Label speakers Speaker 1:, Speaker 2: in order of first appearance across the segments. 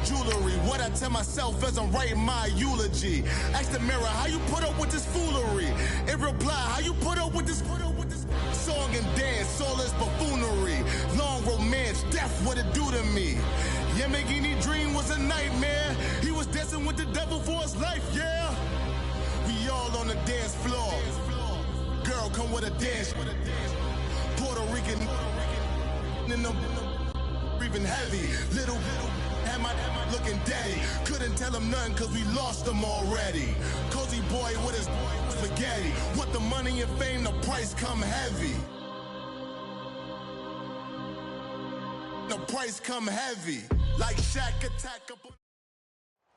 Speaker 1: jewelry. What I tell myself as I'm writing my eulogy. Ask the mirror, how you put up with this foolery? In reply, how you put up with this song and dance, all this buffoonery. Long romance, death, what it do to me? Yamagini dream was a nightmare. He was dancing with the devil for his life, yeah. We all on the dance floor. Girl, come with a dance. Puerto Rican in the breathing heavy. Little am I looking daddy. Couldn't tell him nothing cause we lost him already. Cozy boy with his spaghetti. With the money and fame, the price come heavy. The price come heavy. Like Shaq attack up.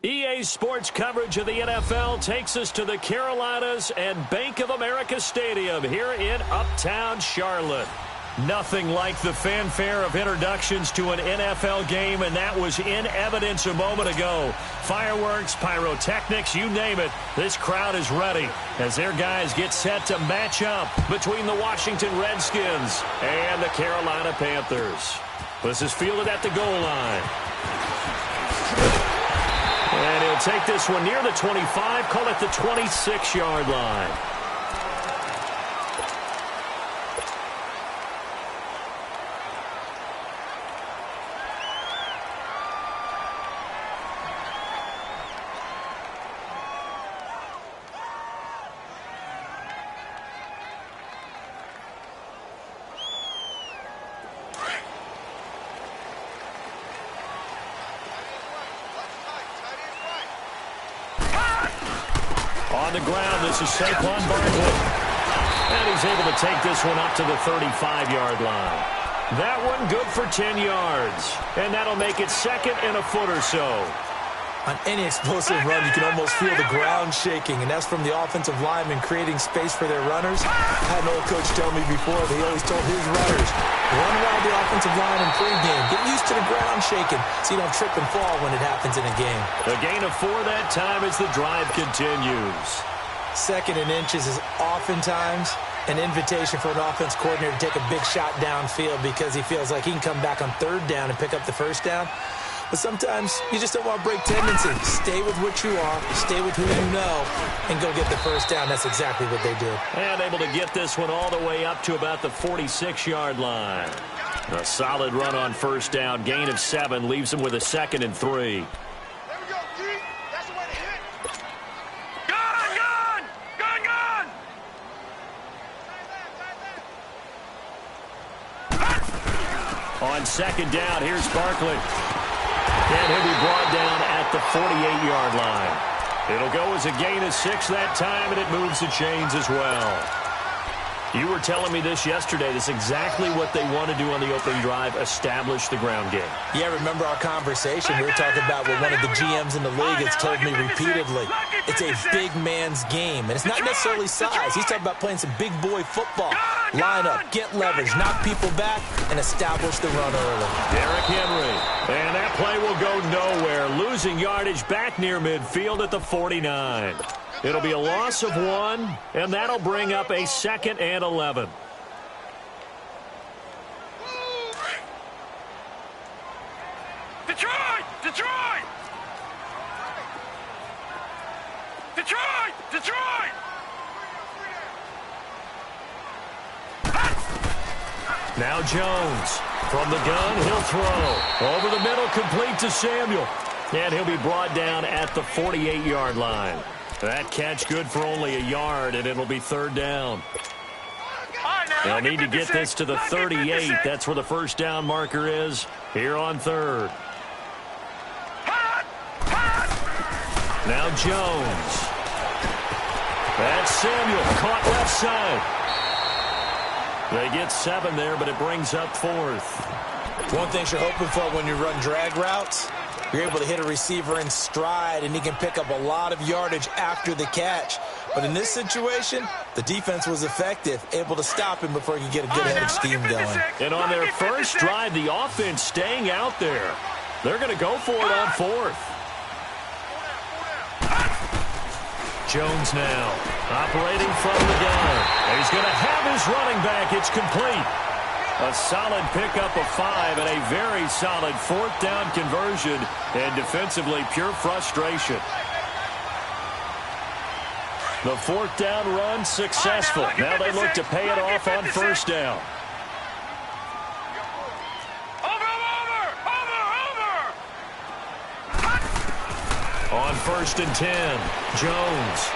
Speaker 2: EA Sports coverage of the NFL takes us to the Carolinas and Bank of America Stadium here in Uptown Charlotte. Nothing like the fanfare of introductions to an NFL game, and that was in evidence a moment ago. Fireworks, pyrotechnics, you name it. This crowd is ready as their guys get set to match up between the Washington Redskins and the Carolina Panthers. This is fielded at the goal line. And he'll take this one near the 25, call it the 26-yard line. On the ground, this is Saquon Barkley. And he's able to take this one up to the 35-yard line. That one good for 10 yards. And that'll make it second and a foot or so.
Speaker 3: On any explosive run, you can almost feel the ground shaking, and that's from the offensive linemen creating space for their runners. I had an old coach tell me before, he always told his runners, run around the offensive line in pregame. Get used to the ground shaking so you don't trip and fall when it happens in a game.
Speaker 2: A gain of 4 that time as the drive continues.
Speaker 3: Second and inches is oftentimes an invitation for an offense coordinator to take a big shot downfield because he feels like he can come back on third down and pick up the first down. But sometimes you just don't want to break tendency. Stay with what you are, stay with who you know, and go get the first down. That's exactly what they did.
Speaker 2: And able to get this one all the way up to about the 46-yard line. A solid run on first down. Gain of 7 leaves him with a 2nd and 3. On second down, here's Barkley. And he'll be brought down at the 48-yard line. It'll go as a gain of 6 that time, and it moves the chains as well. You were telling me this yesterday. This is exactly what they want to do on the opening drive, establish the ground game.
Speaker 3: Yeah, remember our conversation? We were talking about what one of the GMs in the league has told me repeatedly. It's a big man's game, and it's not necessarily size. He's talking about playing some big boy football. Line up, get leverage, knock people back, and establish the run early.
Speaker 2: Derrick Henry. And that play will go nowhere. Losing yardage back near midfield at the 49. It'll be a loss of 1, and that'll bring up a 2nd and 11.
Speaker 4: Detroit! Detroit! Detroit! Detroit!
Speaker 2: Now Jones. From the gun, he'll throw. Over the middle, complete to Samuel. And he'll be brought down at the 48-yard line. That catch good for only a yard, and it'll be 3rd down. They'll need to get this to the 38. That's where the first down marker is here on 3rd. Now Jones. That's Samuel, caught left side. They get 7 there, but it brings up 4th.
Speaker 3: One thing you're hoping for when you run drag routes, you're able to hit a receiver in stride, and he can pick up a lot of yardage after the catch. But in this situation, the defense was effective, able to stop him before he could get a good headed scheme going.
Speaker 2: And on their first drive, the offense staying out there. They're going to go for it on 4th. Jones now operating from the gun. He's going to have his running back. It's complete. A solid pickup of 5 and a very solid fourth down conversion, and defensively pure frustration. The fourth down run successful. Now they look to pay it off on first down. On 1st and 10, Jones.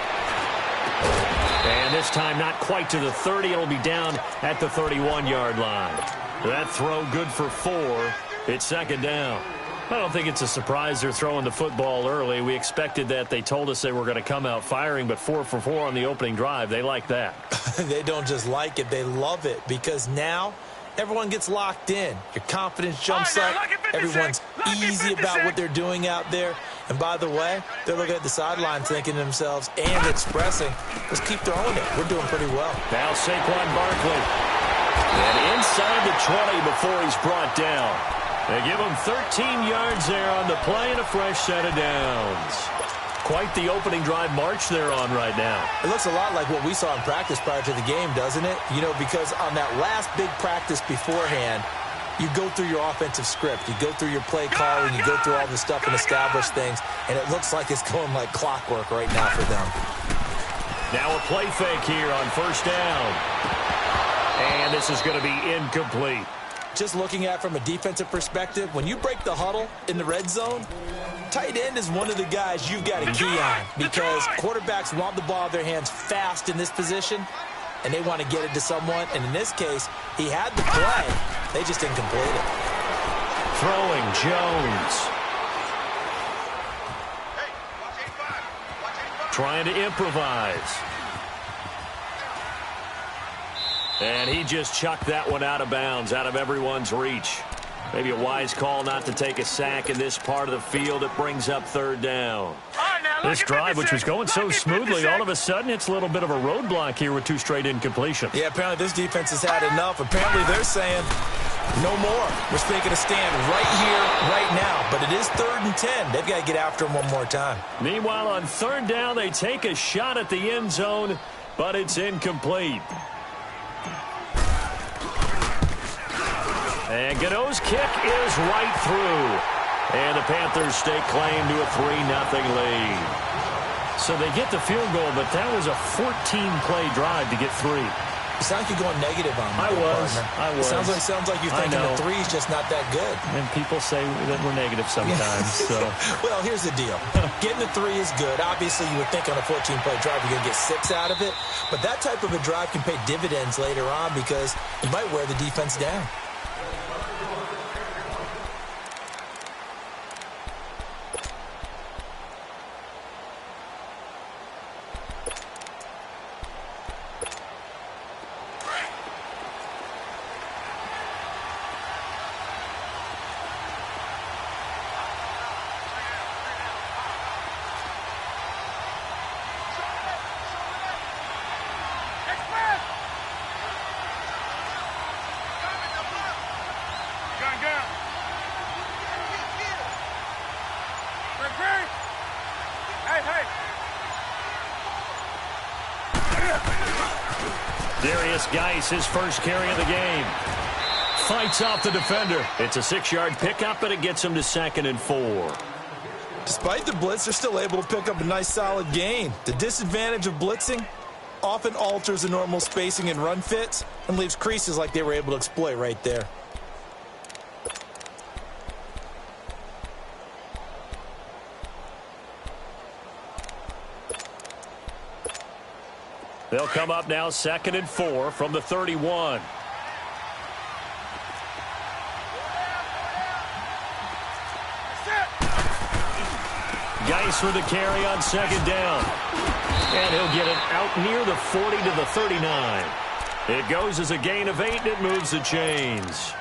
Speaker 2: And this time not quite to the 30. It'll be down at the 31-yard line. That throw good for 4. It's second down. I don't think it's a surprise they're throwing the football early. We expected that. They told us they were going to come out firing, but 4 for 4 on the opening drive. They like that.
Speaker 3: They don't just like it. They love it because now everyone gets locked in. Your confidence jumps up. Everyone's easy about what they're doing out there. And by the way, they're looking at the sideline thinking to themselves and expressing, let's keep throwing it. We're doing pretty well.
Speaker 2: Now Saquon Barkley. And inside the 20 before he's brought down. They give him 13 yards there on the play and a fresh set of downs. Quite the opening drive march they're on right now.
Speaker 3: It looks a lot like what we saw in practice prior to the game, doesn't it? You know, because on that last big practice beforehand, you go through your offensive script. You go through your play calling. You go through all the stuff and establish things. And it looks like it's going like clockwork right now for them.
Speaker 2: Now a play fake here on first down. And this is going to be incomplete.
Speaker 3: Just looking at it from a defensive perspective, when you break the huddle in the red zone, tight end is one of the guys you've got to key on because quarterbacks want the ball in their hands fast in this position, and they want to get it to someone. And in this case, he had the play. They just didn't complete it.
Speaker 2: Throwing Jones. Trying to improvise. And he just chucked that one out of bounds, out of everyone's reach. Maybe a wise call not to take a sack in this part of the field. It brings up third down. This drive, which was going so smoothly, all of a sudden it's a little bit of a roadblock here with 2 straight incompletions.
Speaker 3: Yeah, apparently this defense has had enough. Apparently they're saying, no more. We're making a stand right here, right now. But it is 3rd and 10. They've got to get after him one more time.
Speaker 2: Meanwhile, on third down, they take a shot at the end zone, but it's incomplete. And Gano's kick is right through. And the Panthers stake claim to a 3-0 lead. So they get the field goal, but that was a 14-play drive to get 3.
Speaker 3: You sound like you're going negative on me.
Speaker 2: I was.
Speaker 3: It sounds like you're thinking the 3's just not that good.
Speaker 2: And people say that we're negative sometimes. So.
Speaker 3: Well, here's the deal. Getting the 3 is good. Obviously, you would think on a 14-play drive you're going to get 6 out of it. But that type of a drive can pay dividends later on because you might wear the defense down.
Speaker 2: Geis, his first carry of the game. Fights off the defender. It's a 6-yard pickup, but it gets him to 2nd and 4.
Speaker 3: Despite the blitz, they're still able to pick up a nice, solid gain. The disadvantage of blitzing often alters the normal spacing and run fits and leaves creases like they were able to exploit right there.
Speaker 2: They'll come up now 2nd and 4 from the 31. Geis with a carry on 2nd down. And he'll get it out near the 40 to the 39. It goes as a gain of 8, and it moves the chains.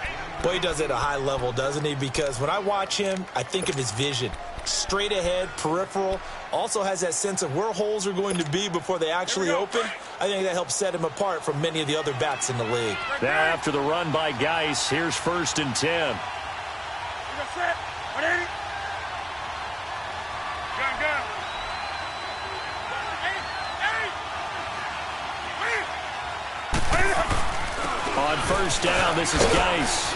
Speaker 3: Boy, he does it at a high level, doesn't he? Because when I watch him, I think of his vision. Straight ahead, peripheral, also has that sense of where holes are going to be before they actually open. I think that helps set him apart from many of the other backs in the league.
Speaker 2: Now after the run by Geis, here's 1st and 10. On first down, this is Geis.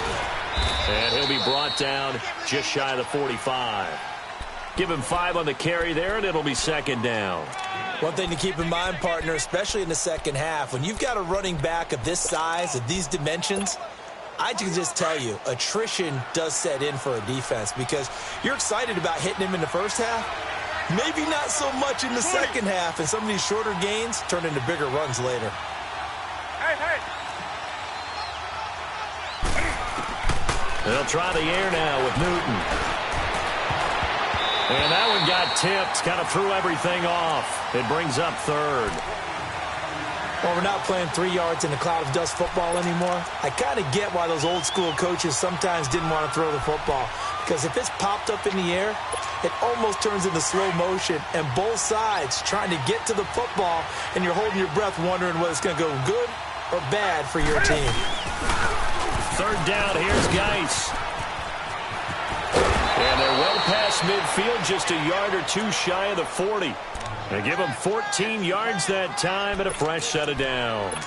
Speaker 2: And he'll be brought down just shy of the 45. Give him 5 on the carry there, and it'll be second down.
Speaker 3: One thing to keep in mind, partner, especially in the second half, when you've got a running back of this size, of these dimensions, I can just tell you, attrition does set in for a defense because you're excited about hitting him in the first half. Maybe not so much in the second half, and some of these shorter gains turn into bigger runs later.
Speaker 4: Hey.
Speaker 2: They'll try the air now with Newton. And that one got tipped, kind of threw everything off. It brings up third.
Speaker 3: Well, we're not playing 3 yards in a cloud of dust football anymore. I kind of get why those old school coaches sometimes didn't want to throw the football. Because if it's popped up in the air, it almost turns into slow motion. And both sides trying to get to the football, and you're holding your breath wondering whether it's going to go good or bad for your team.
Speaker 2: Third down, here's Geis. And they're well past midfield, just a yard or two shy of the 40. They give them 14 yards that time and a fresh set of downs.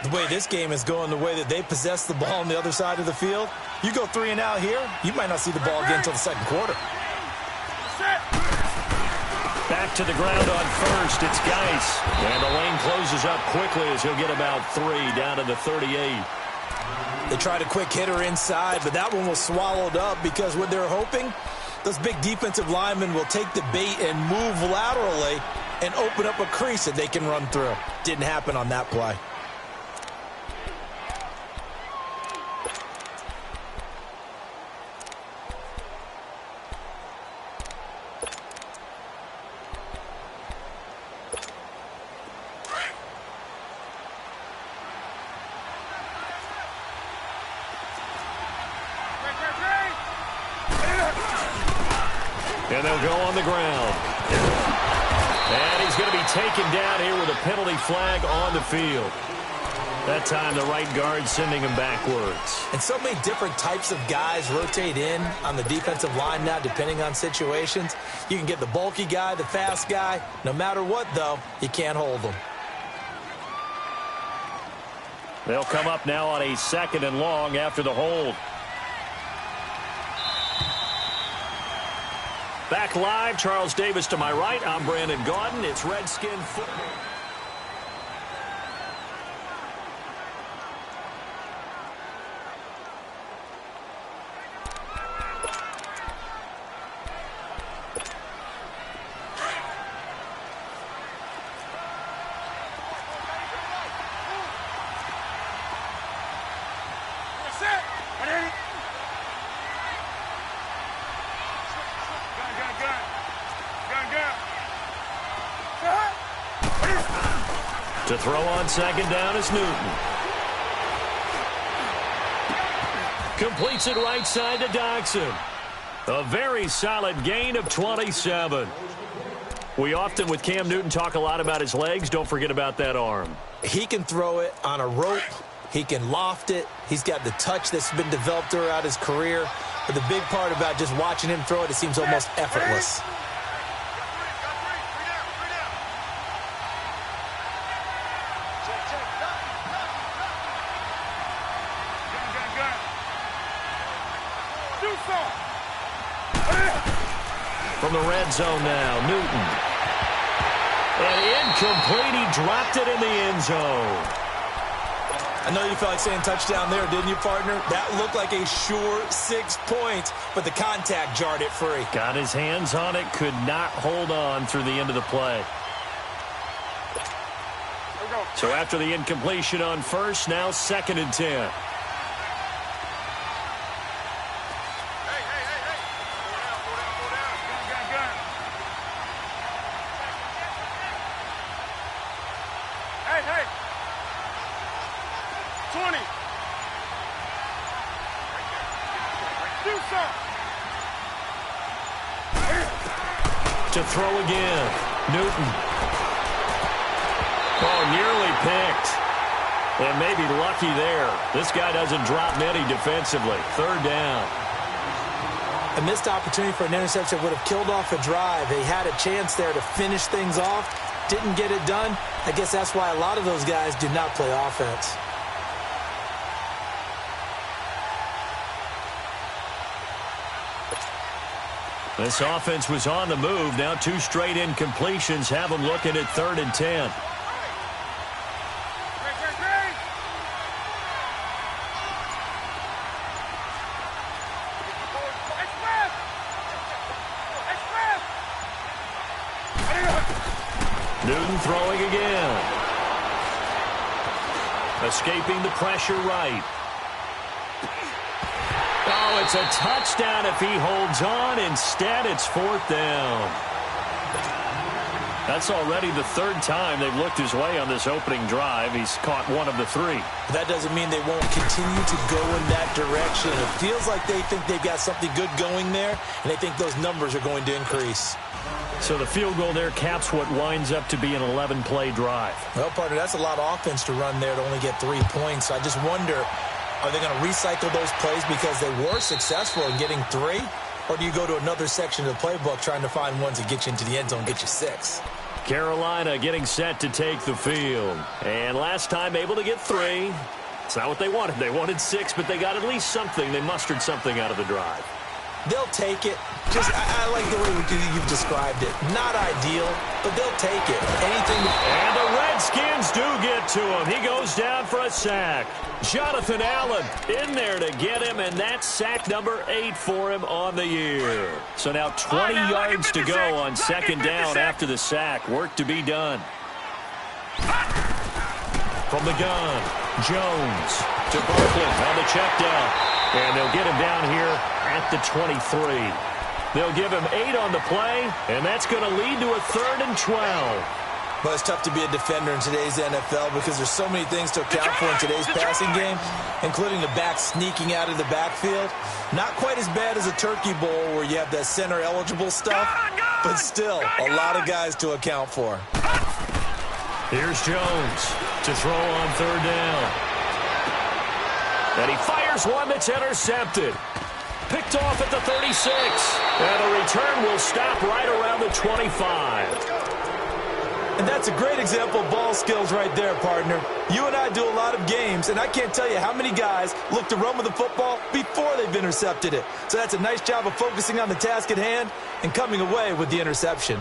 Speaker 3: The way this game is going, the way that they possess the ball on the other side of the field, you go 3 and out here, you might not see the ball again until the second quarter.
Speaker 2: Back to the ground on first, it's Geis. And the lane closes up quickly as he'll get about 3 down to the 38.
Speaker 3: They tried a quick hitter inside, but that one was swallowed up because what they're hoping, those big defensive linemen will take the bait and move laterally and open up a crease that they can run through. Didn't happen on that play.
Speaker 2: And they'll go on the ground. And he's going to be taken down here with a penalty flag on the field. That time the right guard sending him backwards.
Speaker 3: And so many different types of guys rotate in on the defensive line now depending on situations. You can get the bulky guy, the fast guy. No matter what, though, you can't hold them.
Speaker 2: They'll come up now on a 2nd and long after the hold. Back live, Charles Davis to my right. I'm Brandon Gaudin. It's Redskin football. To throw on 2nd down is Newton. Completes it right side to Doxson. A very solid gain of 27. We often, with Cam Newton, talk a lot about his legs. Don't forget about that arm.
Speaker 3: He can throw it on a rope. He can loft it. He's got the touch that's been developed throughout his career. But the big part about just watching him throw it, it seems almost effortless.
Speaker 2: From the red zone now, Newton. And incomplete, he dropped it in the end zone.
Speaker 3: I know you felt like saying touchdown there, didn't you, partner? That looked like a sure 6 points, but the contact jarred it free.
Speaker 2: Got his hands on it, could not hold on through the end of the play. So after the incompletion on first, now 2nd and 10. To throw again, Newton. Oh, nearly picked. And maybe lucky there. This guy doesn't drop many defensively. 3rd down.
Speaker 3: A missed opportunity for an interception would have killed off a drive. They had a chance there to finish things off. Didn't get it done. I guess that's why a lot of those guys do not play offense.
Speaker 2: This offense was on the move. Now 2 straight incompletions have them looking at 3rd and 10. Newton throwing again. Escaping the pressure right. Oh, it's a touchdown if he holds on. Instead, it's 4th down. That's already the 3rd time they've looked his way on this opening drive. He's caught 1 of the 3.
Speaker 3: That doesn't mean they won't continue to go in that direction. It feels like they think they've got something good going there, and they think those numbers are going to increase.
Speaker 2: So the field goal there caps what winds up to be an 11-play drive.
Speaker 3: Well, partner, that's a lot of offense to run there to only get 3 points. I just wonder, are they going to recycle those plays because they were successful in getting 3? Or do you go to another section of the playbook trying to find ones that get you into the end zone, get you 6?
Speaker 2: Carolina getting set to take the field. And last time able to get 3. It's not what they wanted. They wanted 6, but they got at least something. They mustered something out of the drive.
Speaker 3: They'll take it. I like the way you've described it. Not ideal, but they'll take it. Anything.
Speaker 2: And the Redskins do get to him. He goes down for a sack. Jonathan Allen in there to get him, and that's sack number 8 for him on the year. So now 20 yards to go on 2nd down after the sack. Work to be done. From the gun, Jones to Barkley on the check down. And they'll get him down here at the 23. They'll give him 8 on the play, and that's going to lead to a 3rd and 12.
Speaker 3: But it's tough to be a defender in today's NFL because there's so many things to account for in today's passing game, including the back sneaking out of the backfield. Not quite as bad as a turkey bowl where you have that center-eligible stuff, but still a lot of guys to account for.
Speaker 2: Here's Jones to throw on 3rd down. And he fires one that's intercepted. Picked off at the 36. And the return will stop right around the 25.
Speaker 3: And that's a great example of ball skills right there, partner. You and I do a lot of games, and I can't tell you how many guys look to run with the football before they've intercepted it. So that's a nice job of focusing on the task at hand and coming away with the interception.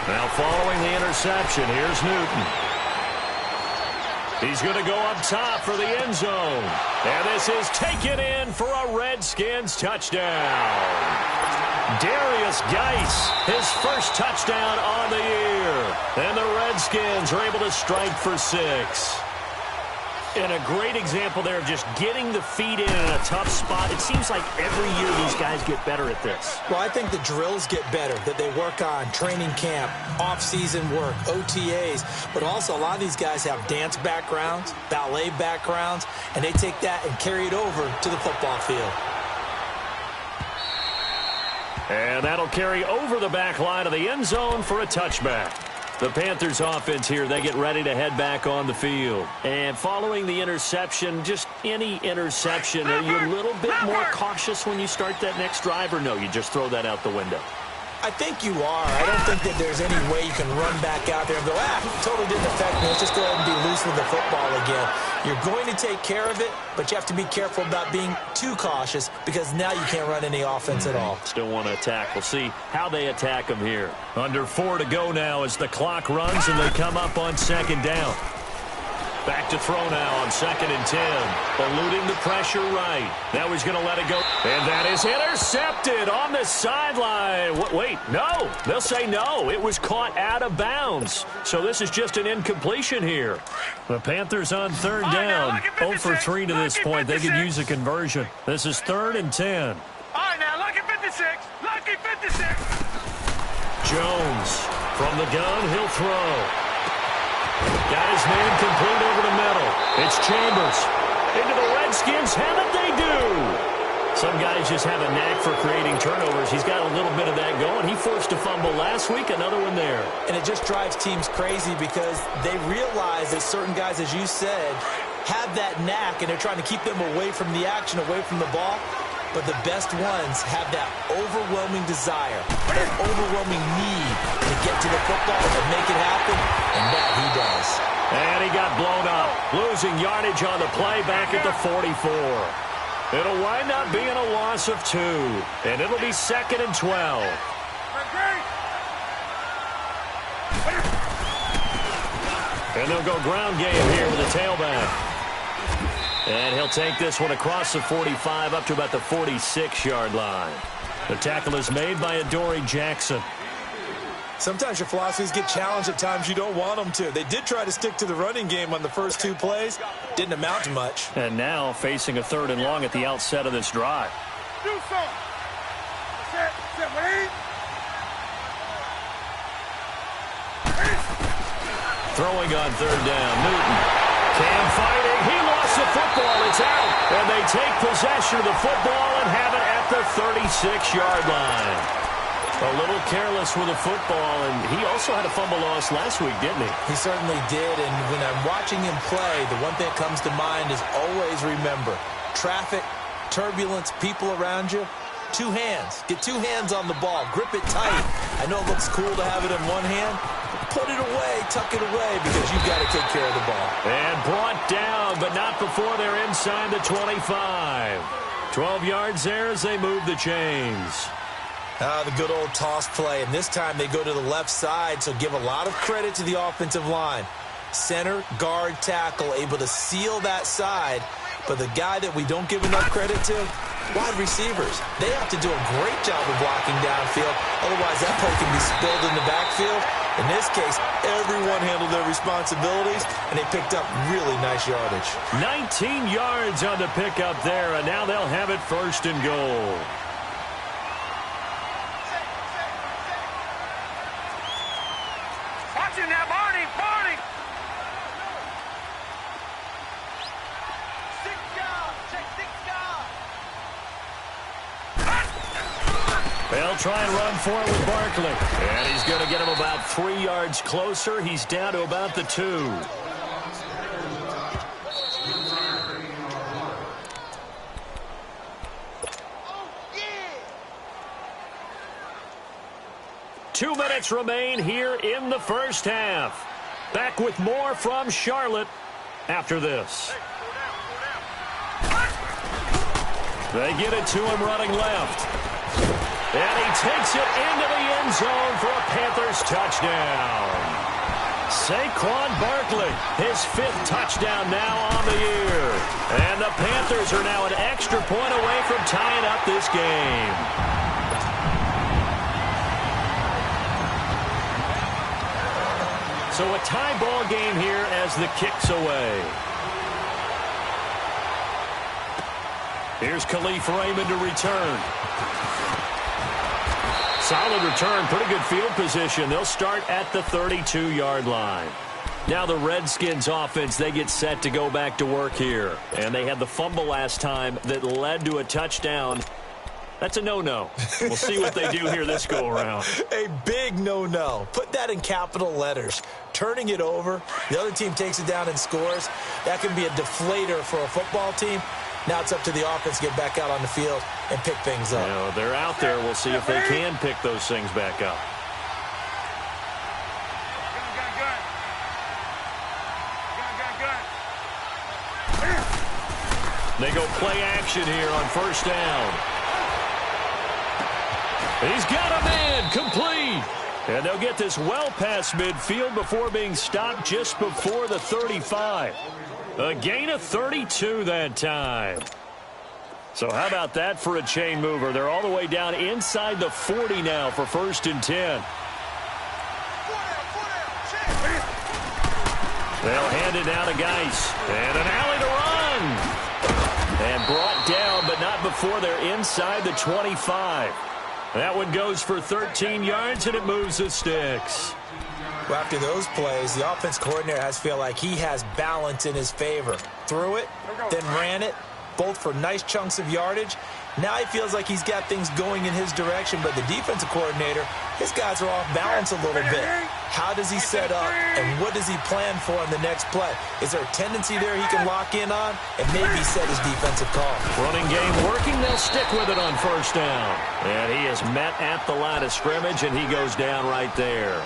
Speaker 2: Now following the interception, here's Newton. He's going to go up top for the end zone. And this is taken in for a Redskins touchdown. Darius Geis, his first touchdown on the year. And the Redskins are able to strike for 6. And a great example there of just getting the feet in a tough spot. It seems like every year these guys get better at this.
Speaker 3: Well, I think the drills get better, that they work on training camp, off-season work, OTAs. But also a lot of these guys have dance backgrounds, ballet backgrounds, and they take that and carry it over to the football field.
Speaker 2: And that'll carry over the back line of the end zone for a touchback. The Panthers offense here, they get ready to head back on the field. And following the interception, just any interception, are you a little bit more cautious when you start that next drive, or no, you just throw that out the window?
Speaker 3: I think you are. I don't think that there's any way you can run back out there and go, totally didn't affect me. Let's just go ahead and be loose with the football again. You're going to take care of it, but you have to be careful about being too cautious because now you can't run any offense at all.
Speaker 2: Still want to attack. We'll see how they attack them here. Under 4 to go now as the clock runs and they come up on 2nd down. Back to throw now on 2nd and 10. Eluding the pressure right. Now he's going to let it go. And that is intercepted on the sideline. Wait, no. They'll say no. It was caught out of bounds. So this is just an incompletion here. The Panthers on 3rd down. 0 for 3 to this point. They could use a conversion. This is 3rd and 10.
Speaker 4: All right, now, lucky 56. Lucky 56.
Speaker 2: Jones from the gun. He'll throw. Got his man complete over the middle. It's Chambers. Into the Redskins. Haven't they do? Some guys just have a knack for creating turnovers. He's got a little bit of that going. He forced a fumble last week. Another one there.
Speaker 3: And it just drives teams crazy because they realize that certain guys, as you said, have that knack, and they're trying to keep them away from the action, away from the ball. But the best ones have that overwhelming desire, that overwhelming need to get to the football and make it happen, and that he does.
Speaker 2: And he got blown up, losing yardage on the play back at the 44. It'll wind up being a loss of 2, and it'll be 2nd and 12. And they'll go ground game here with a tailback. And he'll take this one across the 45 up to about the 46-yard line. The tackle is made by Adoree Jackson.
Speaker 3: Sometimes your philosophies get challenged at times you don't want them to. They did try to stick to the running game on the first 2 plays. Didn't amount to much.
Speaker 2: And now facing a 3rd and long at the outset of this drive.
Speaker 4: Do something. Set, wait.
Speaker 2: Throwing on 3rd down, Newton. Cam fighting, he lost the football, it's out. And they take possession of the football and have it at the 36-yard line. A little careless with the football, and he also had a fumble loss last week, didn't he?
Speaker 3: He certainly did, and when I'm watching him play, the one thing that comes to mind is always remember, traffic, turbulence, people around you, 2 hands. Get 2 hands on the ball. Grip it tight. I know it looks cool to have it in one hand. Put it away, tuck it away, because you've got to take care of the ball.
Speaker 2: And brought down, but not before they're inside the 25. 12 yards there as they move the chains.
Speaker 3: The good old toss play, and this time they go to the left side, so give a lot of credit to the offensive line. Center, guard, tackle, able to seal that side, but the guy that we don't give enough credit to, wide receivers. They have to do a great job of blocking downfield, otherwise that play can be spilled in the backfield. In this case, everyone handled their responsibilities, and they picked up really nice yardage.
Speaker 2: 19 yards on the pickup there, and now they'll have it 1st and goal.
Speaker 4: Watch it now, Barney. 6 yards. Check 6 yards.
Speaker 2: They'll try and run for it with Barkley. And he's going to get him about 3 yards closer. He's down to about the 2. Two minutes remain here in the first half. Back with more from Charlotte after this. They get it to him running left. And he takes it into the end zone for a Panthers touchdown. Saquon Barkley, his 5th touchdown now on the year. And the Panthers are now an extra point away from tying up this game. So a tie ball game here as the kick's away. Here's Khalif Raymond to return. Solid return, pretty good field position. They'll start at the 32-yard line. Now the Redskins offense, they get set to go back to work here. And they had the fumble last time that led to a touchdown. That's a no-no. We'll see what they do here this go-around.
Speaker 3: A big no-no. Put that in capital letters. Turning it over, the other team takes it down and scores. That can be a deflator for a football team. Now it's up to the offense to get back out on the field and pick things up.
Speaker 2: You know, they're out there. We'll see if they can pick those things back up. They go play action here on 1st down. He's got a man complete. And they'll get this well past midfield before being stopped just before the 35. A gain of 32 that time. So how about that for a chain mover? They're all the way down inside the 40 now for 1st and 10. They'll hand it down to Geis. And an alley to run. And brought down, but not before they're inside the 25. That one goes for 13 yards, and it moves the sticks.
Speaker 3: Well, after those plays, the offense coordinator has to feel like he has balance in his favor. Threw it, then ran it, both for nice chunks of yardage, Now he feels like he's got things going in his direction, but the defensive coordinator, his guys are off balance a little bit. How does he set up, and what does he plan for on the next play? Is there a tendency there he can lock in on and maybe set his defensive call?
Speaker 2: Running game working. They'll stick with it on first down. And he is met at the line of scrimmage, and he goes down right there.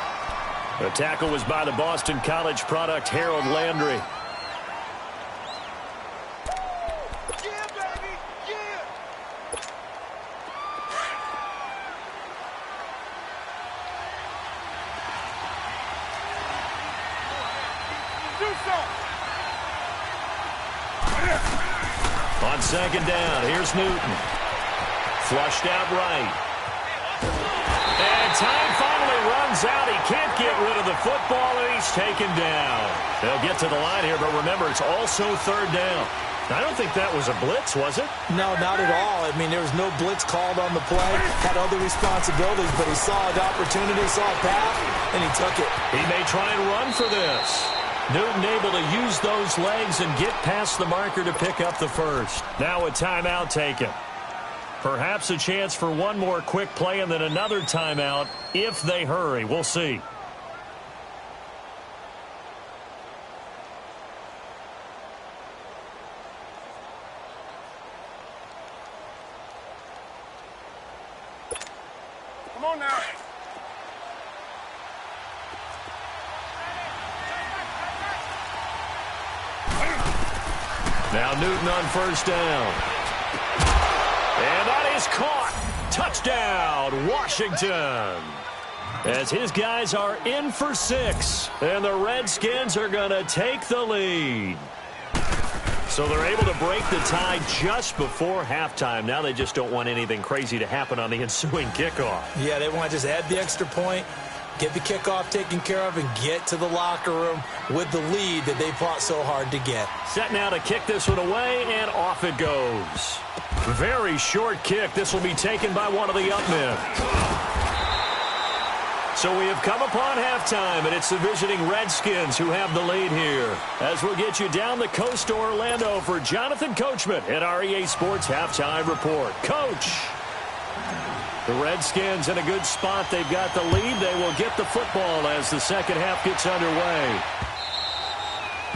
Speaker 2: The tackle was by the Boston College product, Harold Landry. On second down, here's Newton. Flushed out right. And time finally runs out. He can't get rid of the football, and he's taken down. They'll get to the line here, but remember, it's also third down. I don't think that was a blitz, was it?
Speaker 3: No, not at all. I mean, there was no blitz called on the play. Had other responsibilities, but he saw an opportunity, saw a path, and he took it.
Speaker 2: He may try and run for this. Newton able to use those legs and get past the marker to pick up the first. Now a timeout taken. Perhaps a chance for one more quick play and then another timeout if they hurry. We'll see.
Speaker 4: Come on now.
Speaker 2: Now Newton on first down. And that is caught. Touchdown, Washington. As his guys are in for 6. And the Redskins are going to take the lead. So they're able to break the tie just before halftime. Now they just don't want anything crazy to happen on the ensuing kickoff.
Speaker 3: Yeah, they want to just add the extra point, get the kickoff taken care of, and get to the locker room with the lead that they fought so hard to get.
Speaker 2: Set now to kick this one away, and off it goes. Very short kick. This will be taken by one of the up men. So we have come upon halftime, and it's the visiting Redskins who have the lead here. As we'll get you down the coast to Orlando for Jonathan Coachman at our EA Sports Halftime Report. Coach! The Redskins in a good spot. They've got the lead. They will get the football as the second half gets underway.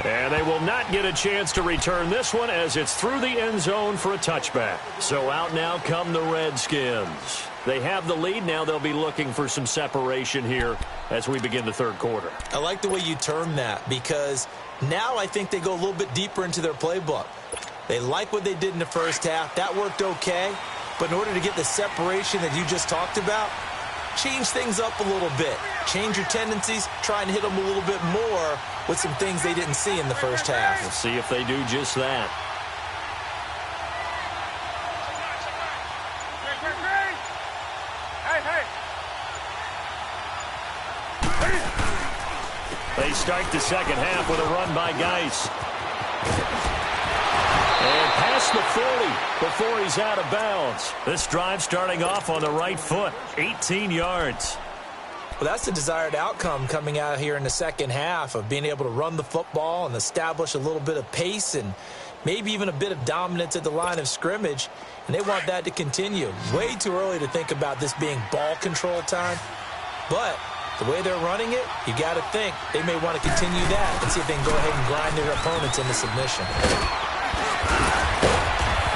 Speaker 2: And they will not get a chance to return this one as it's through the end zone for a touchback. So out now come the Redskins. They have the lead. Now they'll be looking for some separation here as we begin the third quarter.
Speaker 3: I like the way you term that because now I think they go a little bit deeper into their playbook. They like what they did in the first half. That worked okay. But in order to get the separation that you just talked about, change things up a little bit. Change your tendencies. Try and hit them a little bit more with some things they didn't see in the first half.
Speaker 2: We'll see if they do just that. They start the second half with a run by Geis. And past the 40 before he's out of bounds. This drive starting off on the right foot. 18 yards.
Speaker 3: Well, that's the desired outcome coming out here in the second half of being able to run the football and establish a little bit of pace and maybe even a bit of dominance at the line of scrimmage. And they want that to continue. Way too early to think about this being ball control time. But the way they're running it, you got to think they may want to continue that and see if they can go ahead and grind their opponents into submission.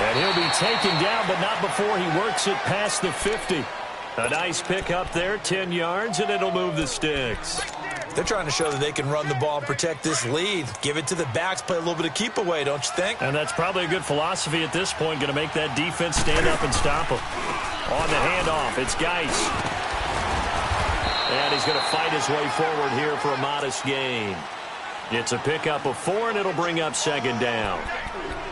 Speaker 2: And he'll be taken down, but not before he works it past the 50. A nice pick up there, 10 yards, and it'll move the sticks.
Speaker 3: They're trying to show that they can run the ball and protect this lead. Give it to the backs, play a little bit of keep away, don't you think?
Speaker 2: And that's probably a good philosophy at this point, going to make that defense stand up and stop them. On the handoff, it's Geis. And he's going to fight his way forward here for a modest gain. It's a pickup of 4, and it'll bring up second down.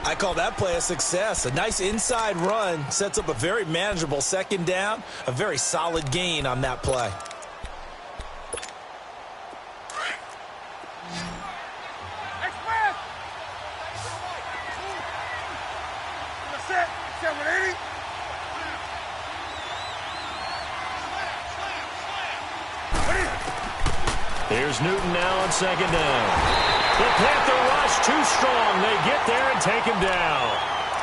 Speaker 3: I call that play a success. A nice inside run sets up a very manageable second down. A very solid gain on that play.
Speaker 2: Here's Newton now on second down. The Panther rush too strong. They get there and take him down.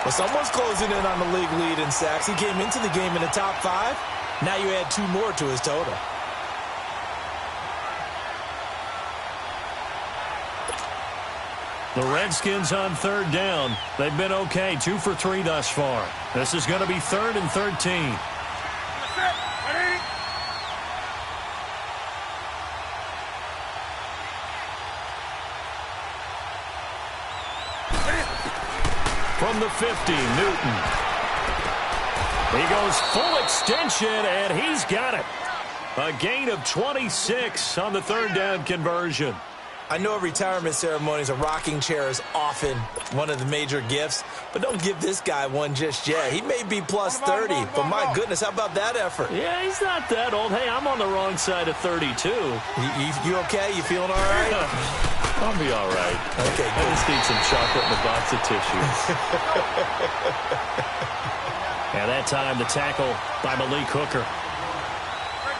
Speaker 3: Well, someone's closing in on the league lead in sacks. He came into the game in the top 5. Now you add 2 more to his total.
Speaker 2: The Redskins on 3rd down. They've been okay, 2 for 3 thus far. This is going to be 3rd and 13. From the 50, Newton. He goes full extension, and he's got it. A gain of 26 on the 3rd down conversion.
Speaker 3: I know at retirement ceremonies, a rocking chair is often one of the major gifts, but don't give this guy one just yet. He may be plus 30, but my goodness, how about that effort?
Speaker 2: Yeah, he's not that old. Hey, I'm on the wrong side of 32.
Speaker 3: You okay? You feeling all right?
Speaker 2: I'll be all right.
Speaker 3: Okay,
Speaker 2: I just need some chocolate and a box of tissues. And that time, the tackle by Malik Hooker.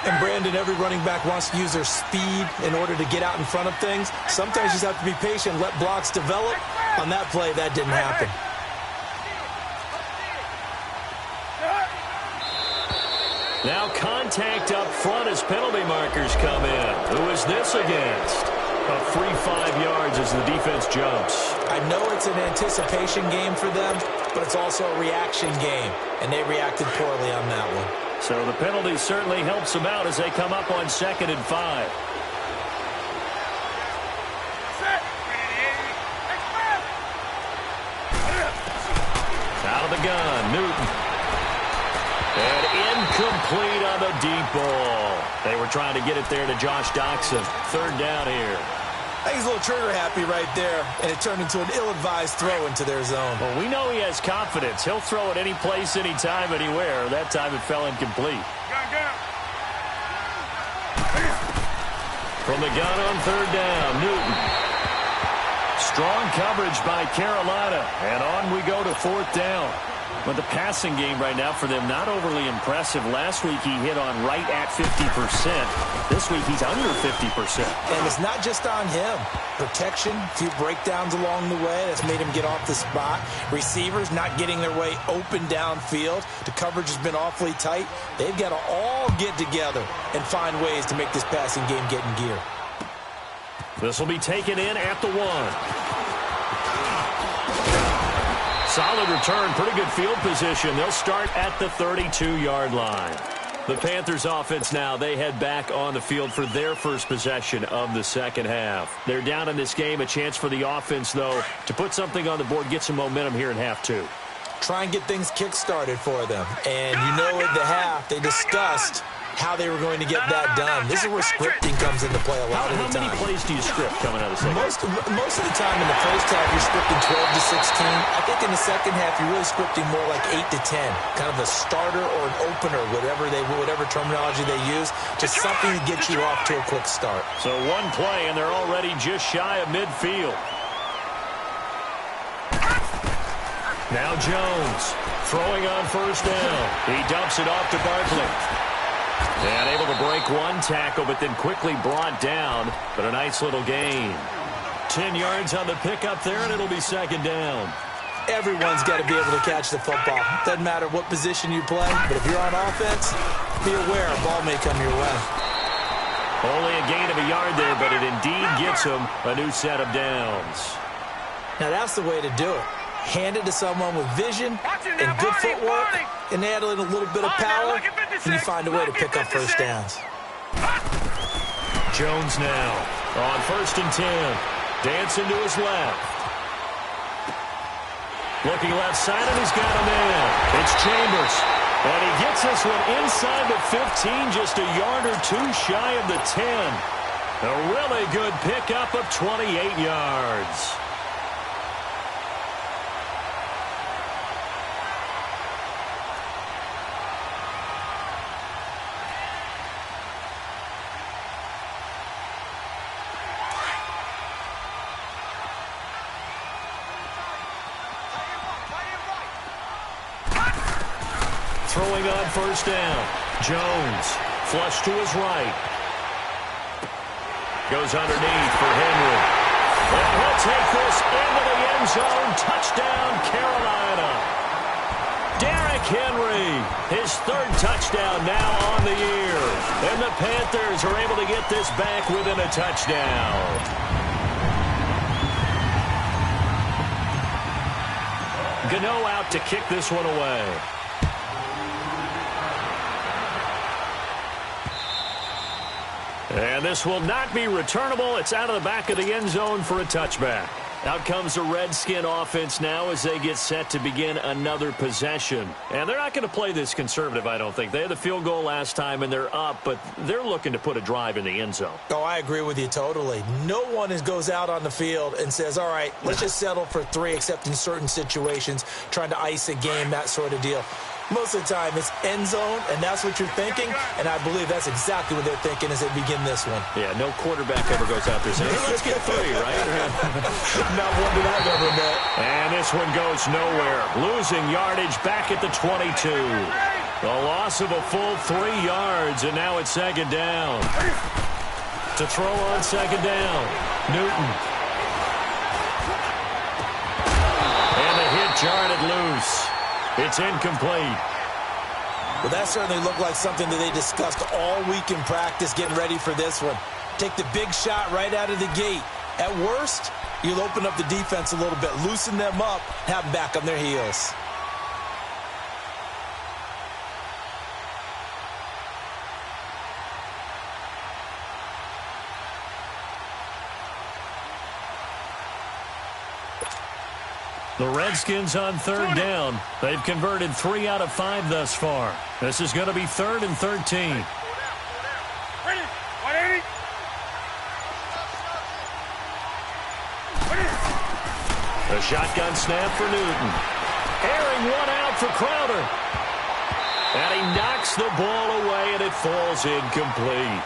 Speaker 3: And, Brandon, every running back wants to use their speed in order to get out in front of things. Sometimes you just have to be patient, let blocks develop. On that play, that didn't happen.
Speaker 2: Now contact up front as penalty markers come in. Who is this against? A free 5 yards as the defense jumps.
Speaker 3: I know it's an anticipation game for them, but it's also a reaction game, and they reacted poorly on that one.
Speaker 2: So the penalty certainly helps them out as they come up on 2nd and 5. Out of the gun, Newton. And incomplete on the deep ball. They were trying to get it there to Josh Doxson. 3rd down here.
Speaker 3: I think he's a little trigger happy right there, and it turned into an ill-advised throw into their zone.
Speaker 2: Well, we know he has confidence. He'll throw it any place, anytime, anywhere. That time it fell incomplete. From the gun on 3rd down, Newton. Strong coverage by Carolina, and on we go to 4th down. But the passing game right now for them, not overly impressive. Last week he hit on right at 50%. This week he's under 50%.
Speaker 3: And it's not just on him. Protection, a few breakdowns along the way. That's made him get off the spot. Receivers not getting their way open downfield. The coverage has been awfully tight. They've got to all get together and find ways to make this passing game get in gear.
Speaker 2: This will be taken in at the 1. Solid return, pretty good field position. They'll start at the 32-yard line. The Panthers offense now, they head back on the field for their first possession of the second half. They're down in this game. A chance for the offense, though, to put something on the board, get some momentum here in half 2.
Speaker 3: Try and get things kick-started for them. And you know at the half, they discussed how they were going to get that done. This is where scripting comes into play a lot of the time.
Speaker 2: How many plays do you script coming out of the second?
Speaker 3: Most of the time in the first half, you're scripting 12 to 16. I think in the second half, you're really scripting more like 8 to 10. Kind of a starter or an opener, whatever terminology they use. Just something to get you off to a quick start.
Speaker 2: So one play, and they're already just shy of midfield. Now Jones throwing on 1st down. He dumps it off to Barkley. And able to break one tackle, but then quickly brought down. But a nice little gain. 10 yards on the pickup there, and it'll be 2nd down.
Speaker 3: Everyone's got to be able to catch the football. Doesn't matter what position you play, but if you're on offense, be aware a ball may come your way.
Speaker 2: Only a gain of a yard there, but it indeed gets him a new set of downs.
Speaker 3: Now that's the way to do it. Hand it to someone with vision and good footwork, and add in a little bit of power, and you find a way to pick up first downs.
Speaker 2: Jones now on 1st and 10. Dancing to his left. Looking left side, and he's got him in. It's Chambers. And he gets this one inside the 15, just a yard or 2 shy of the 10. A really good pickup of 28 yards. Throwing on 1st down. Jones, flush to his right. Goes underneath for Henry. And he'll take this into the end zone. Touchdown, Carolina. Derrick Henry, his third touchdown now on the year. And the Panthers are able to get this back within a touchdown. Gano out to kick this one away. And this will not be returnable. It's out of the back of the end zone for a touchback. Out comes the Redskin offense now as they get set to begin another possession. And they're not going to play this conservative, I don't think. They had the field goal last time, and they're up, but they're looking to put a drive in the end zone.
Speaker 3: Oh, I agree with you totally. No one goes out on the field and says, all right, let's just settle for 3, except in certain situations, trying to ice a game, that sort of deal. Most of the time, it's end zone, and that's what you're thinking, and I believe that's exactly what they're thinking as they begin this one.
Speaker 2: Yeah, no quarterback ever goes out there saying, hey, let's get 3, right?
Speaker 3: Not one that I've ever met.
Speaker 2: And this one goes nowhere. Losing yardage back at the 22. The loss of a full 3 yards, and now it's second down. To throw on second down, Newton. And the hit jarred it loose. It's incomplete.
Speaker 3: Well, that certainly looked like something that they discussed all week in practice getting ready for this one. Take the big shot right out of the gate. At worst, you'll open up the defense a little bit, loosen them up, have them back on their heels.
Speaker 2: The Redskins on third down. They've converted 3 out of 5 thus far. This is going to be 3rd and 13.
Speaker 4: Ready? 180.
Speaker 2: A shotgun snap for Newton. Airing one out for Crowder. And he knocks the ball away, and it falls incomplete.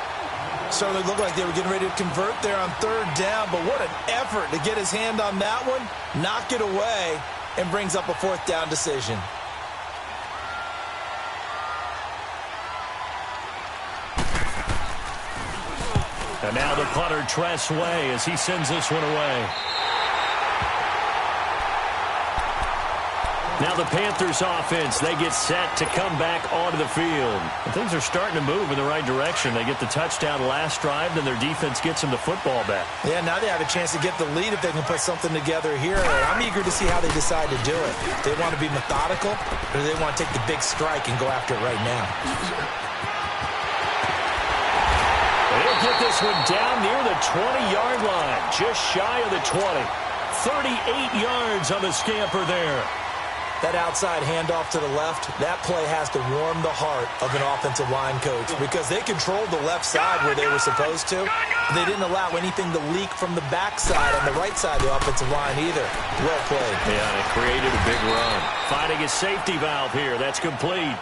Speaker 3: Certainly looked like they were getting ready to convert there on third down, but what an effort to get his hand on that one, knock it away, and brings up a 4th down decision.
Speaker 2: And now the punter, Tress Way, as he sends this one away. Now the Panthers offense, they get set to come back onto the field. And things are starting to move in the right direction. They get the touchdown last drive, then their defense gets them the football back.
Speaker 3: Yeah, now they have a chance to get the lead if they can put something together here. I'm eager to see how they decide to do it. Do they want to be methodical, or do they want to take the big strike and go after it right now?
Speaker 2: They'll get this one down near the 20-yard line, just shy of the 20. 38 yards on the scamper there.
Speaker 3: That outside handoff to the left, that play has to warm the heart of an offensive line coach because they controlled the left side where they were supposed to. They didn't allow anything to leak from the backside on the right side of the offensive line either. Well played.
Speaker 2: Yeah, and it created a big run. Finding a safety valve here. That's complete.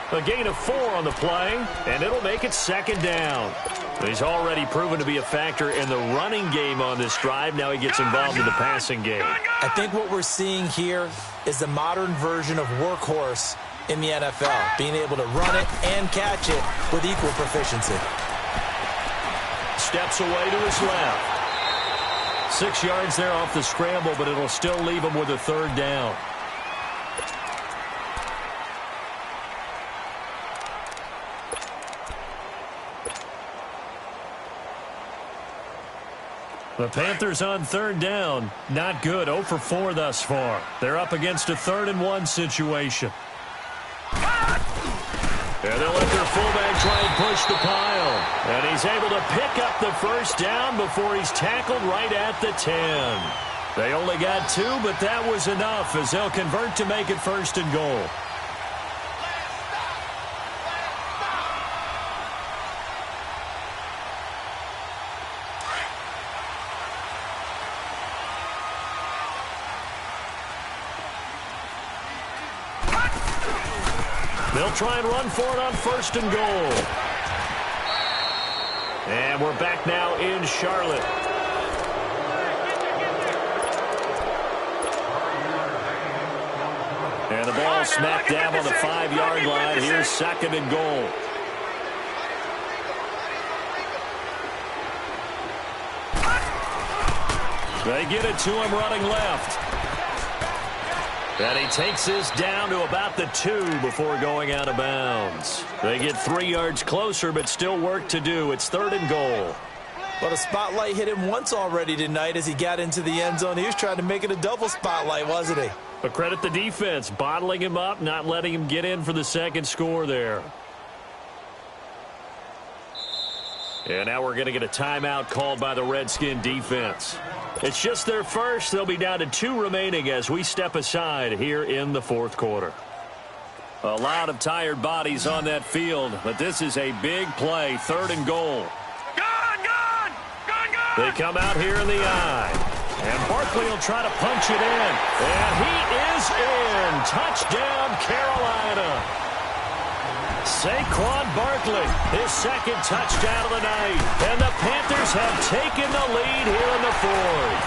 Speaker 2: A gain of 4 on the play, and it'll make it second down. He's already proven to be a factor in the running game on this drive. Now he gets involved in the passing game.
Speaker 3: I think what we're seeing here is the modern version of workhorse in the NFL, being able to run it and catch it with equal proficiency.
Speaker 2: Steps away to his left. 6 yards there off the scramble, but it'll still leave him with a 3rd down. The Panthers on 3rd down. Not good. 0 for 4 thus far. They're up against a 3rd and 1 situation. And they'll let their fullback try and push the pile. And he's able to pick up the first down before he's tackled right at the 10. They only got 2, but that was enough as they'll convert to make it 1st and goal. They'll try and run for it on 1st and goal. And we're back now in Charlotte. And the ball smack dab on the 5-yard line. Here's 2nd and goal. They get it to him running left. And he takes this down to about the 2 before going out of bounds. They get 3 yards closer, but still work to do. It's 3rd and goal.
Speaker 3: Well, the spotlight hit him once already tonight as he got into the end zone. He was trying to make it a double spotlight, wasn't he?
Speaker 2: But credit the defense, bottling him up, not letting him get in for the second score there. And now we're going to get a timeout called by the Redskin defense. It's just their first. They'll be down to 2 remaining as we step aside here in the 4th quarter. A lot of tired bodies on that field, but this is a big play, 3rd and goal. They come out here in the eye. And Barkley will try to punch it in. And he is in. Touchdown, Carolina. Saquon Barkley, his 2nd touchdown of the night. And the Panthers have taken the lead here in the 4th.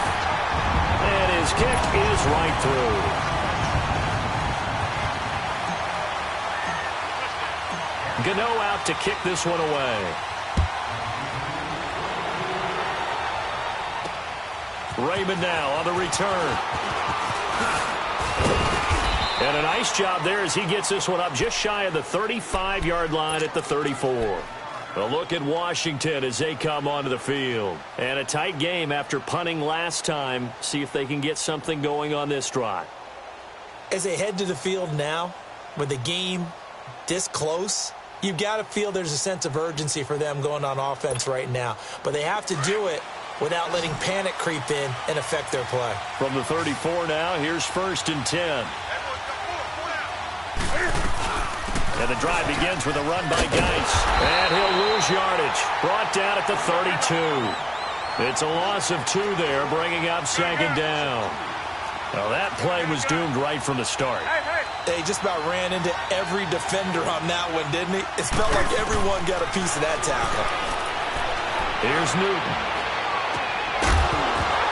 Speaker 2: And his kick is right through. Gano out to kick this one away. Raymond now on the return. And a nice job there as he gets this one up just shy of the 35-yard line at the 34. A look at Washington as they come onto the field. And a tight game after punting last time. See if they can get something going on this drive.
Speaker 3: As they head to the field now, with the game this close, you've got to feel there's a sense of urgency for them going on offense right now. But they have to do it without letting panic creep in and affect their play.
Speaker 2: From the 34 now, here's 1st and 10. And the drive begins with a run by Geis. And he'll lose yardage. Brought down at the 32. It's a loss of 2 there, bringing up 2nd down. Well, that play was doomed right from the start.
Speaker 3: They just about ran into every defender on that one, didn't he? It felt like everyone got a piece of that tackle.
Speaker 2: Here's Newton.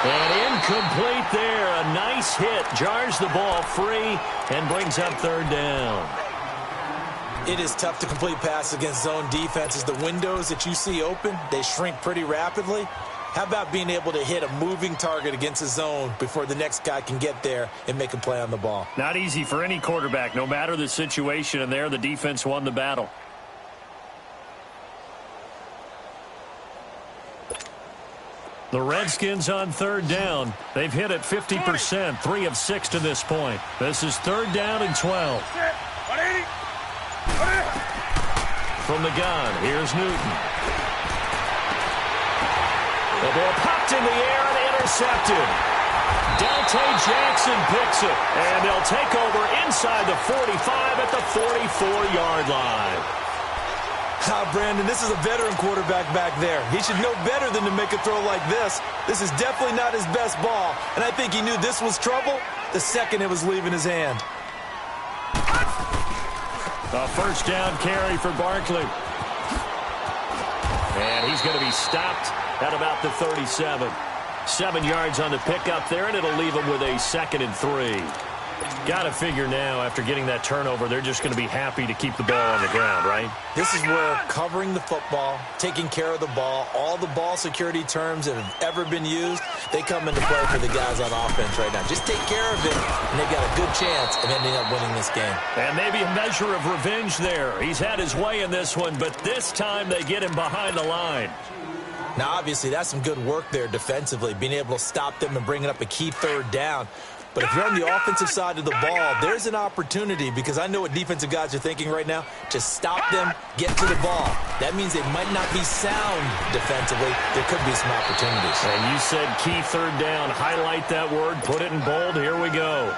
Speaker 2: And incomplete there. A nice hit. Jars the ball free and brings up 3rd down.
Speaker 3: It is tough to complete passes against zone defenses. The windows that you see open, they shrink pretty rapidly. How about being able to hit a moving target against a zone before the next guy can get there and make a play on the ball?
Speaker 2: Not easy for any quarterback, no matter the situation, and there the defense won the battle. The Redskins on 3rd down. They've hit it 50%, 3 of 6 to this point. This is 3rd down and 12. From the gun, here's Newton. The ball popped in the air and intercepted. Dante Jackson picks it, and they'll take over inside the 45 at the 44-yard line.
Speaker 3: Brandon, this is a veteran quarterback back there. He should know better than to make a throw like this. This is definitely not his best ball, and I think he knew this was trouble the second it was leaving his hand.
Speaker 2: A 1st down carry for Barkley. And he's going to be stopped at about the 37. 7 yards on the pickup there, and it'll leave him with a 2nd and 3. Got to figure now, after getting that turnover, they're just going to be happy to keep the ball on the ground, right?
Speaker 3: This is where covering the football, taking care of the ball, all the ball security terms that have ever been used, they come into play for the guys on offense right now. Just take care of it, and they've got a good chance of ending up winning this game.
Speaker 2: And maybe a measure of revenge there. He's had his way in this one, but this time they get him behind the line.
Speaker 3: Now, obviously, that's some good work there defensively, being able to stop them and bringing up a key 3rd down. But if you're on the offensive side of the ball, there's an opportunity, because I know what defensive guys are thinking right now. Just stop them, get to the ball. That means they might not be sound defensively. There could be some opportunities.
Speaker 2: And you said key 3rd down. Highlight that word. Put it in bold. Here we go.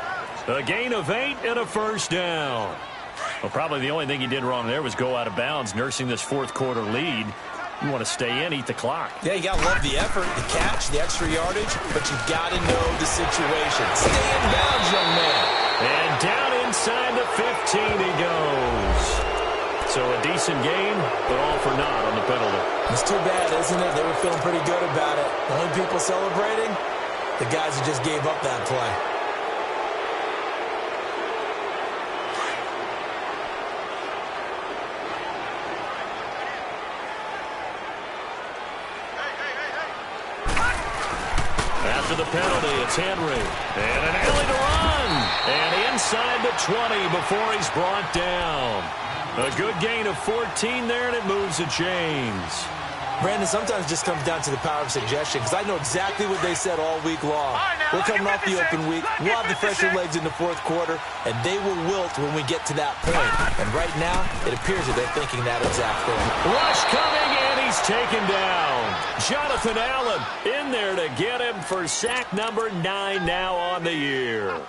Speaker 2: A gain of 8 and a 1st down. Well, probably the only thing he did wrong there was go out of bounds, nursing this 4th quarter lead. You want to stay in, eat the clock.
Speaker 3: Yeah, you got to love the effort, the catch, the extra yardage, but you've got to know the situation. Stay in bounds, young man.
Speaker 2: And down inside the 15 he goes. So a decent game, but all for naught on the penalty.
Speaker 3: It's too bad, isn't it? They were feeling pretty good about it. The only people celebrating, the guys who just gave up that play.
Speaker 2: After the penalty, it's Henry. And an alley to run. And inside the 20 before he's brought down. A good gain of 14 there, and it moves the chains.
Speaker 3: Brandon, sometimes it just comes down to the power of suggestion, because I know exactly what they said all week long. We're coming off the open week. We'll have the fresher legs in the fourth quarter, and they will wilt when we get to that point. And right now, it appears that they're thinking that exact thing.
Speaker 2: Rush coming, and he's taken down. Jonathan Allen in there to get him for sack number 9 now on the year.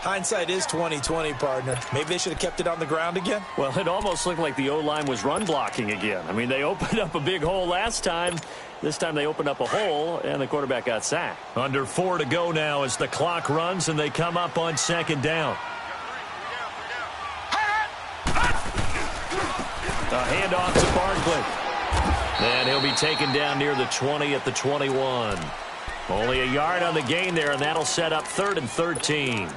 Speaker 3: Hindsight is 20/20, partner. Maybe they should have kept it on the ground again.
Speaker 2: Well, it almost looked like the O-line was run blocking again. I mean, they opened up a big hole last time. This time they opened up a hole, and the quarterback got sacked. Under 4 to go now as the clock runs, and they come up on second down. A handoff to Barkley. And he'll be taken down near the 20 at the 21. Only a yard on the gain there, and that'll set up 3rd and 13.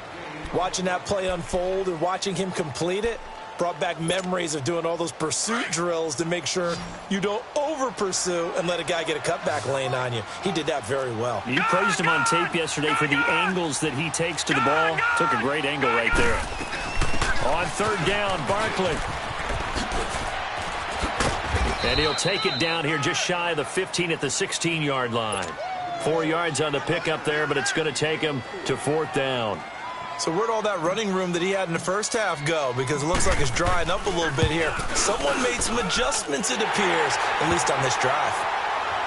Speaker 3: Watching that play unfold and watching him complete it brought back memories of doing all those pursuit drills to make sure you don't over-pursue and let a guy get a cutback lane on you. He did that very well.
Speaker 2: You praised him on tape yesterday for the angles that he takes to the ball. Took a great angle right there. On 3rd down, Barkley. And he'll take it down here just shy of the 15 at the 16-yard line. 4 yards on the pickup there, but it's going to take him to 4th down.
Speaker 3: So where'd all that running room that he had in the first half go? Because it looks like it's drying up a little bit here. Someone made some adjustments, it appears, at least on this drive.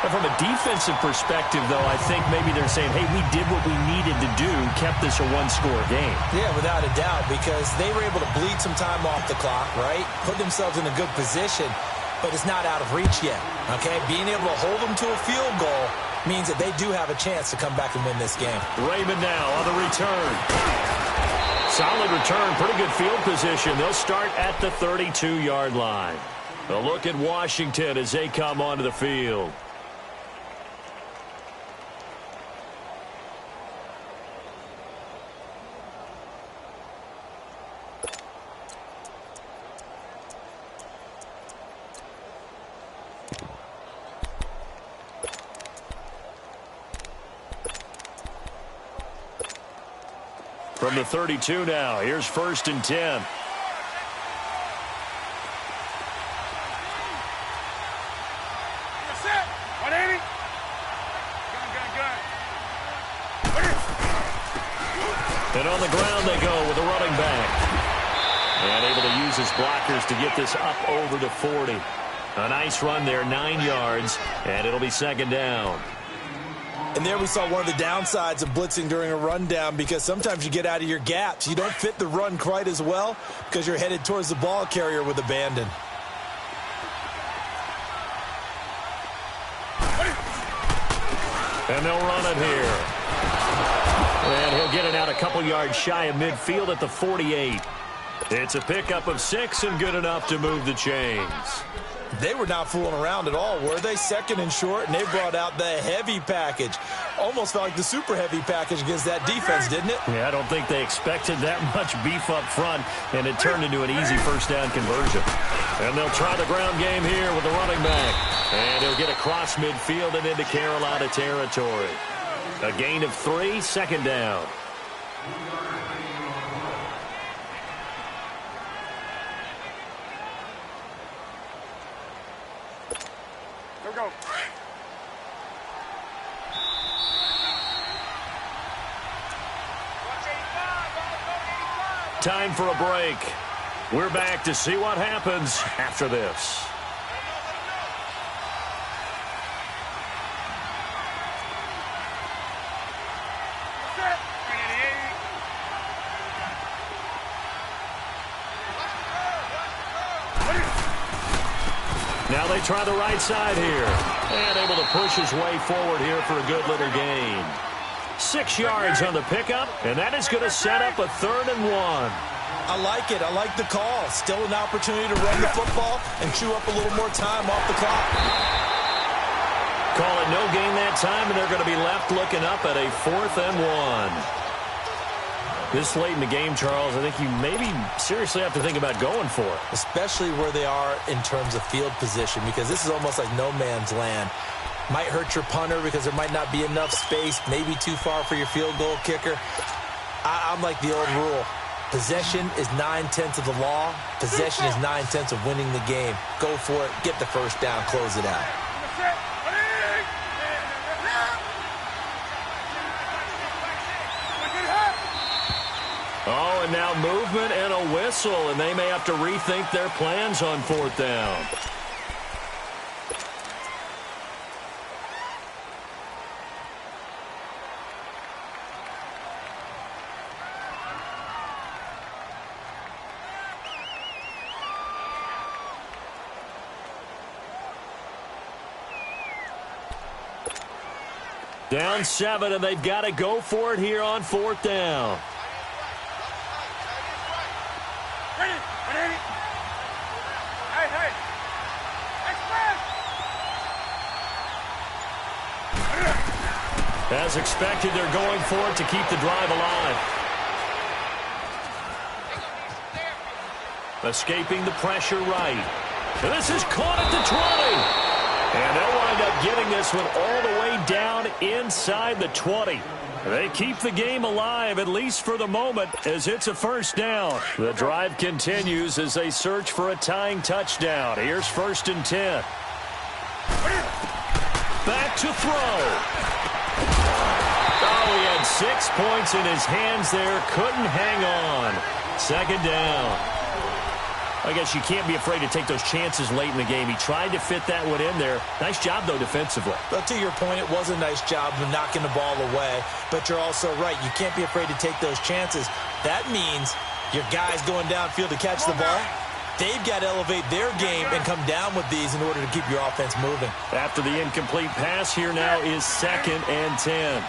Speaker 2: And from a defensive perspective, though, I think maybe they're saying, hey, we did what we needed to do, kept this a one-score game.
Speaker 3: Yeah, without a doubt, because they were able to bleed some time off the clock, right? Put themselves in a good position, but it's not out of reach yet, okay? Being able to hold them to a field goal means that they do have a chance to come back and win this game.
Speaker 2: Raymond now on the return. Solid return, pretty good field position. They'll start at the 32-yard line. A look at Washington as they come onto the field. From the 32 now, here's 1st and 10.
Speaker 4: That's it. 180. Gun.
Speaker 2: And on the ground they go with a running back. And able to use his blockers to get this up over to 40. A nice run there, 9 yards, and it'll be 2nd down.
Speaker 3: And there we saw one of the downsides of blitzing during a rundown, because sometimes you get out of your gaps. You don't fit the run quite as well because you're headed towards the ball carrier with abandon.
Speaker 2: And they'll run it here. And he'll get it out a couple yards shy of midfield at the 48. It's a pickup of 6 and good enough to move the chains.
Speaker 3: They were not fooling around at all, were they? 2nd and short, and they brought out the heavy package. Almost felt like the super heavy package against that defense, didn't it?
Speaker 2: Yeah, I don't think they expected that much beef up front, and it turned into an easy 1st down conversion. And they'll try the ground game here with the running back. And he'll get across midfield and into Carolina territory. A gain of 3, 2nd down.
Speaker 4: Go.
Speaker 2: Time for a break. We're back to see what happens after this. Now they try the right side here. And able to push his way forward here for a good little gain. 6 yards on the pickup, and that is going to set up a 3rd and 1.
Speaker 3: I like it. I like the call. Still an opportunity to run the football and chew up a little more time off the clock.
Speaker 2: Call it no gain that time, and they're going to be left looking up at a 4th and 1. This late in the game, Charles, I think you maybe seriously have to think about going for it.
Speaker 3: Especially where they are in terms of field position, because this is almost like no man's land. Might hurt your punter because there might not be enough space, maybe too far for your field goal kicker. I'm like the old rule. Possession is 9/10 of the law. Possession is 9/10 of winning the game. Go for it. Get the first down. Close it out.
Speaker 2: Oh, and now movement and a whistle, and they may have to rethink their plans on 4th down. Down 7, and they've got to go for it here on 4th down. As expected, they're going for it to keep the drive alive. Escaping the pressure right. And this is caught at the 20. And they'll wind up getting this one all the way down inside the 20. They keep the game alive, at least for the moment, as it's a first down. The drive continues as they search for a tying touchdown. Here's 1st and 10. Back to throw. Oh, he had 6 points in his hands there. Couldn't hang on. 2nd down. I guess you can't be afraid to take those chances late in the game. He tried to fit that one in there. Nice job, though, defensively.
Speaker 3: Well, to your point, it was a nice job of knocking the ball away. But you're also right. You can't be afraid to take those chances. That means your guys going downfield to catch the ball, they've got to elevate their game and come down with these in order to keep your offense moving.
Speaker 2: After the incomplete pass, here now is 2nd and 10.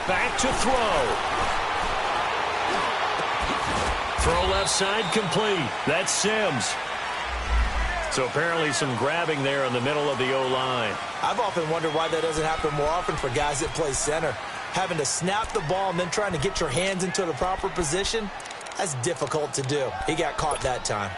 Speaker 2: Back to throw. Throw left side complete. That's Sims. So apparently some grabbing there in the middle of the O-line.
Speaker 3: I've often wondered why that doesn't happen more often for guys that play center. Having to snap the ball and then trying to get your hands into the proper position, that's difficult to do. He got caught that time.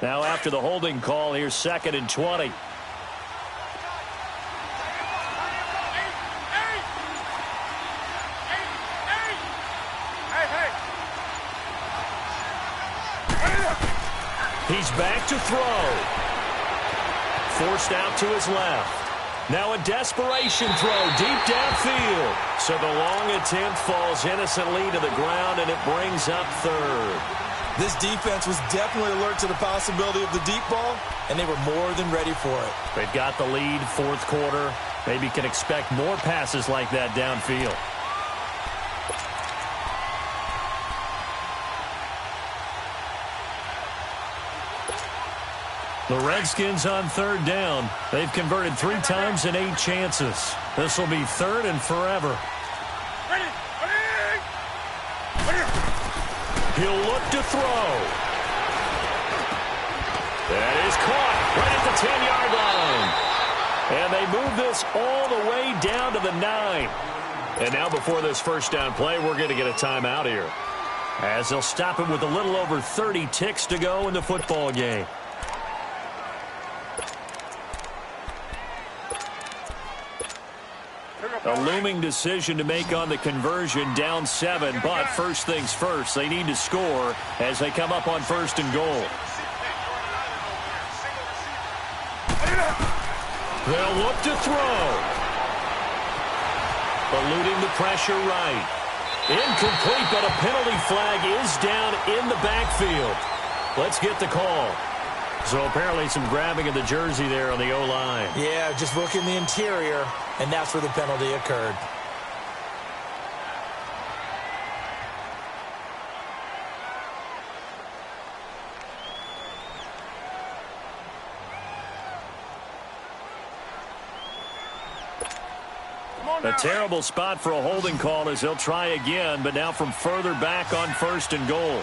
Speaker 2: Now after the holding call, here's 2nd and 20. He's back to throw. Forced out to his left. Now a desperation throw deep downfield. So the long attempt falls innocently to the ground, and it brings up 3rd.
Speaker 3: This defense was definitely alert to the possibility of the deep ball, and they were more than ready for it.
Speaker 2: They've got the lead, 4th quarter. Maybe can expect more passes like that downfield. The Redskins on 3rd down. They've converted 3 times in 8 chances. This will be 3rd and forever. He'll look to throw. That is caught right at the 10-yard line. And they move this all the way down to the 9. And now before this first down play, we're going to get a timeout here, as they'll stop it with a little over 30 ticks to go in the football game. A looming decision to make on the conversion, down 7. But first things first, they need to score as they come up on 1st and goal. They'll look to throw. Eluding the pressure right. Incomplete, but a penalty flag is down in the backfield. Let's get the call. So apparently some grabbing of the jersey there on the O-line.
Speaker 3: Yeah, just look in the interior, and that's where the penalty occurred.
Speaker 2: A terrible spot for a holding call as they'll try again, but now from further back on 1st and goal.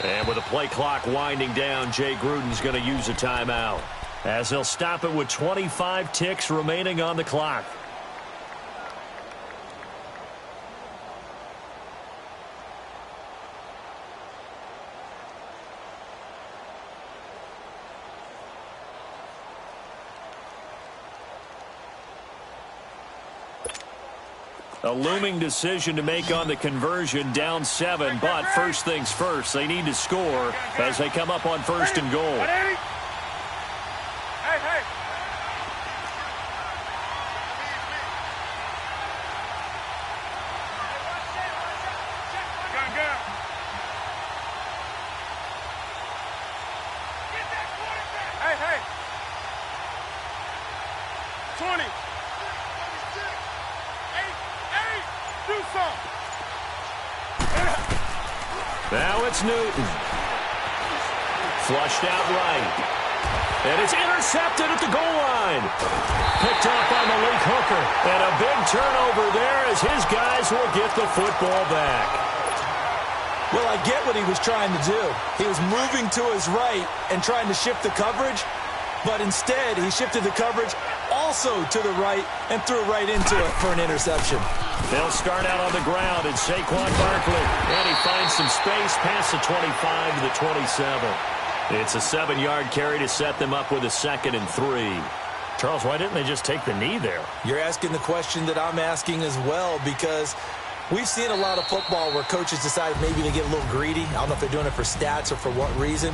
Speaker 2: And with the play clock winding down, Jay Gruden's going to use a timeout, as he'll stop it with 25 ticks remaining on the clock. A looming decision to make on the conversion, down 7, but first things first, they need to score as they come up on 1st and goal.
Speaker 4: Hey, hey. Gun. Hey. 20. Do something.
Speaker 2: Now it's Newton. Flushed out right. And it's intercepted at the goal line. Picked off by Malik Hooker. And a big turnover there as his guys will get the football back.
Speaker 3: Well, I get what he was trying to do. He was moving to his right and trying to shift the coverage, but instead he shifted the coverage also to the right and threw right into it for an interception.
Speaker 2: They'll start out on the ground, and Saquon Barkley. And he finds some space past the 25 to the 27. It's a 7-yard carry to set them up with a 2nd and 3. Charles, why didn't they just take the knee there?
Speaker 3: You're asking the question that I'm asking as well, because we've seen a lot of football where coaches decide maybe to get a little greedy. I don't know if they're doing it for stats or for what reason.